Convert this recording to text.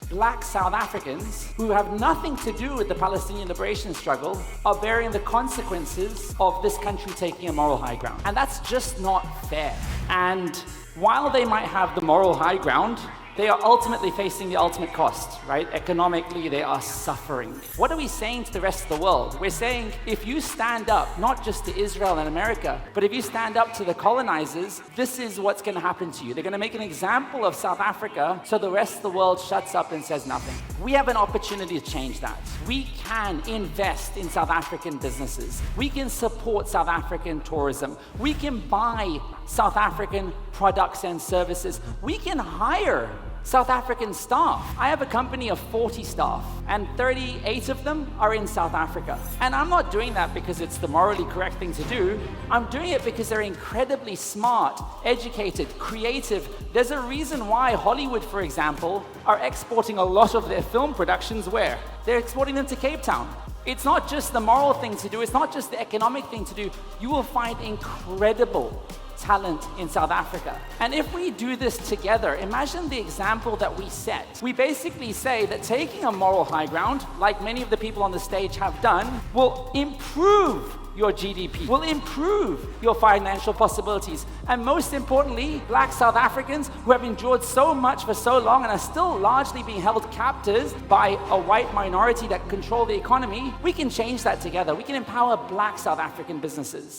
black South Africans who have nothing to do with the Palestinian liberation struggle are bearing the consequences of this country taking a moral high ground. And that's just not fair. And while they might have the moral high ground, they are ultimately facing the ultimate cost, right? Economically, they are suffering. What are we saying to the rest of the world? We're saying, if you stand up, not just to Israel and America, but if you stand up to the colonizers, this is what's going to happen to you. They're going to make an example of South Africa, so the rest of the world shuts up and says nothing. We have an opportunity to change that. We can invest in South African businesses. We can support South African tourism. We can buy South African products and services. We can hire South African staff. I have a company of 40 staff, and 38 of them are in South Africa. And I'm not doing that because it's the morally correct thing to do. I'm doing it because they're incredibly smart, educated, creative. There's a reason why Hollywood, for example, are exporting a lot of their film productions where? They're exporting them to Cape Town. It's not just the moral thing to do, it's not just the economic thing to do. You will find incredible talent in South Africa. And if we do this together, imagine the example that we set. We basically say that taking a moral high ground, like many of the people on the stage have done, will improve your GDP, will improve your financial possibilities. And most importantly, black South Africans who have endured so much for so long and are still largely being held captives by a white minority that control the economy, we can change that together. We can empower black South African businesses.